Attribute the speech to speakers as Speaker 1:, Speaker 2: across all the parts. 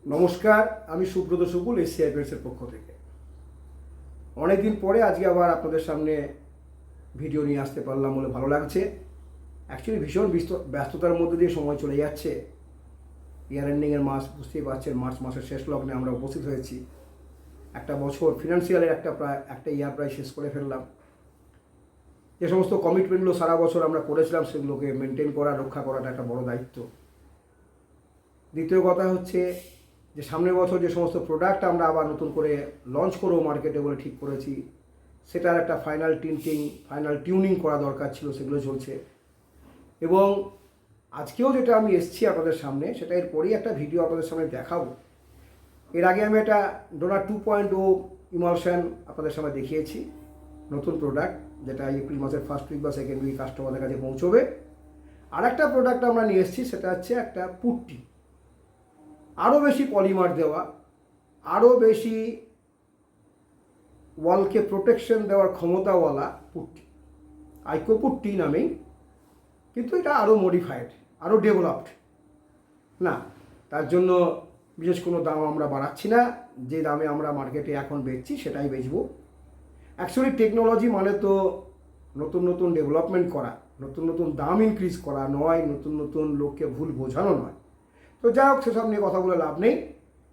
Speaker 1: নমস্কার, আমি সুব্রত শুকুল এসিআই পেন্টসের পক্ষ থেকে। অনেকদিন পরে আজকে আবার আপনাদের সামনে ভিডিও নিয়ে আসতে পারলাম বলে ভালো লাগছে। অ্যাকচুয়ালি ভীষণ ব্যস্ততার মধ্যে দিয়ে সময় চলে যাচ্ছে। ইয়ার এন্ডিংয়ের মাস, বুঝতেই পারছেন, মার্চ মাসের শেষ লগ্নে আমরা উপস্থিত হয়েছি। একটা বছর ফিনান্সিয়ালের একটা ইয়ার প্রায় শেষ করে ফেললাম। যে সমস্ত কমিটমেন্টগুলো সারা বছর আমরা করেছিলাম সেগুলোকে মেনটেন করা, রক্ষা করাটা একটা বড় দায়িত্ব। দ্বিতীয় কথা হচ্ছে যে সামনের বছর যে সমস্ত প্রোডাক্ট আমরা আবার নতুন করে লঞ্চ করবো মার্কেটে বলে ঠিক করেছি, সেটার একটা ফাইনাল টিউনিং করা দরকার ছিল, সেগুলো চলছে। এবং আজকেও যেটা আমি এসেছি আপনাদের সামনে, সেটা এরপরেই একটা ভিডিও আপনাদের সামনে দেখাবো। এর আগে আমি একটা ডোনার 2.0 ইমালশন আপনাদের সামনে দেখিয়েছি, নতুন প্রোডাক্ট, যেটা এপ্রিল মাসের ফার্স্ট উইক বা সেকেন্ড উইক কাস্টমারদের কাছে পৌঁছবে। আর একটা প্রোডাক্ট আমরা নিয়ে এসেছি, সেটা হচ্ছে একটা পুট্টি, আরও বেশি পলিমার দেওয়া, আরও বেশি ওয়ালকে প্রোটেকশন দেওয়ার ক্ষমতাওয়ালা পুট্টি, আইকো পুট্টি নামেই, কিন্তু এটা আরও মডিফাইড, আরও ডেভেলপড না। তার জন্য বিশেষ কোনো দাম আমরা বাড়াচ্ছি না। যে দামে আমরা মার্কেটে এখন বেচছি সেটাই বেচবো। অ্যাকচুয়ালি টেকনোলজি মানে তো নতুন নতুন ডেভেলপমেন্ট করা, নতুন নতুন দাম ইনক্রিজ করা নয়, নতুন নতুন লোককে ভুল বোঝানো নয়। তো যাই হোক, সেসব নিয়ে কথা বলে লাভ নেই।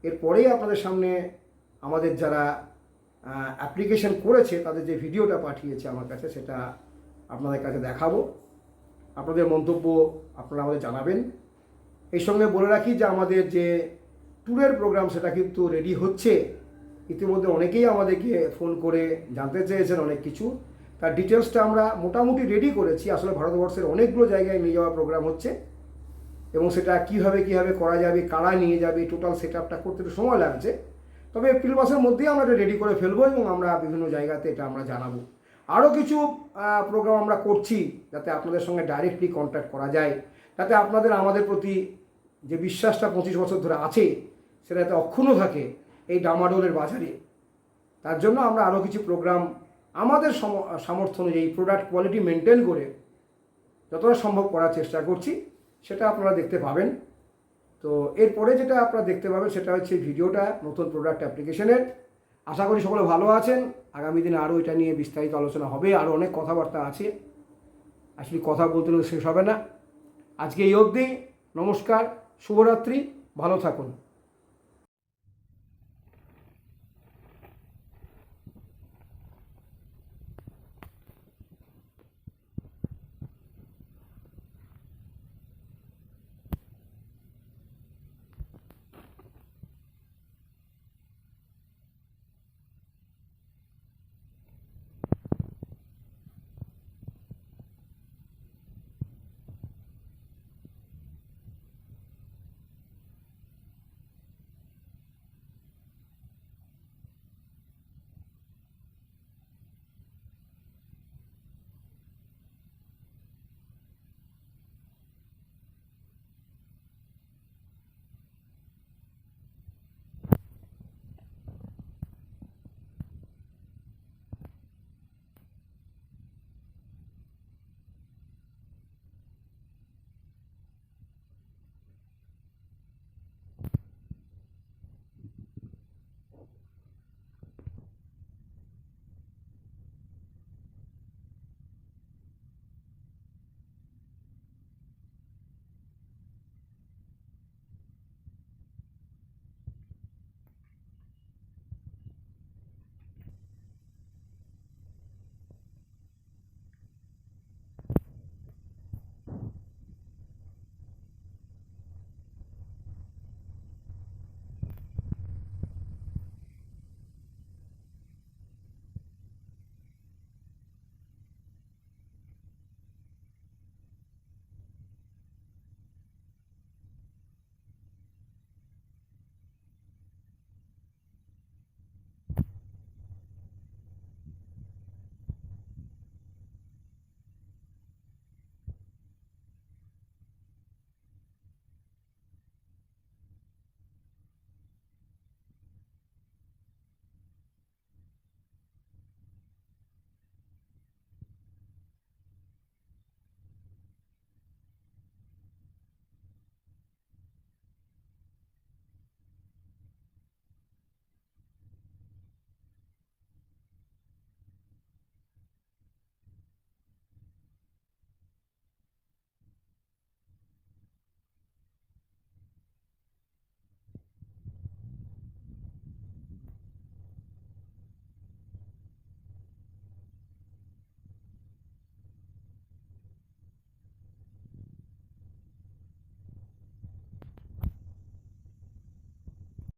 Speaker 1: এরপরেই আপনাদের সামনে আমাদের যারা অ্যাপ্লিকেশন করেছে তাদের যে ভিডিওটা পাঠিয়েছে আমার কাছে, সেটা আপনাদের কাছে দেখাবো। আপনাদের মন্তব্য আপনারা আমাদের জানাবেন। এই সঙ্গে বলে রাখি যে আমাদের যে ট্যুরের প্রোগ্রাম সেটা কিন্তু রেডি হচ্ছে। ইতিমধ্যে অনেকেই আমাদেরকে ফোন করে জানতে চেয়েছেন অনেক কিছু। তার ডিটেলসটা আমরা মোটামুটি রেডি করেছি। আসলে ভারতবর্ষের অনেকগুলো জায়গায় নিয়ে যাওয়ার প্রোগ্রাম হচ্ছে, এবং সেটা কীভাবে করা যাবে, কারা নিয়ে যাবে, টোটাল সেট আপটা করতে একটু সময় লাগছে। তবে এপ্রিল মাসের মধ্যেই আমরা এটা রেডি করে ফেলবো, এবং আমরা বিভিন্ন জায়গাতে এটা আমরা জানাবো। আরও কিছু প্রোগ্রাম আমরা করছি যাতে আপনাদের সঙ্গে ডাইরেক্টলি কন্ট্যাক্ট করা যায়, যাতে আপনাদের আমাদের প্রতি যে বিশ্বাসটা 25 বছর ধরে আছে সেটা যাতে অক্ষুণ্ণ থাকে এই ডামাডোলের বাজারে। তার জন্য আমরা আরও কিছু প্রোগ্রাম আমাদের সামর্থ্য অনুযায়ী প্রোডাক্ট কোয়ালিটি মেনটেন করে যতটা সম্ভব করার চেষ্টা করছি, সেটা আপনারা দেখতে পাবেন। তো এরপরে যেটা আপনারা দেখতে পাবেন সেটা হচ্ছে ভিডিওটা নতুন প্রোডাক্ট অ্যাপ্লিকেশনের। আশা করি সকলে ভালো আছেন। আগামী দিনে আরও এটা নিয়ে বিস্তারিত আলোচনা হবে, আরও অনেক কথাবার্তা আছে। আসলে কথা বলতে শেষ হবে না। আজকে এই অবধি। নমস্কার, শুভরাত্রি, ভালো থাকুন।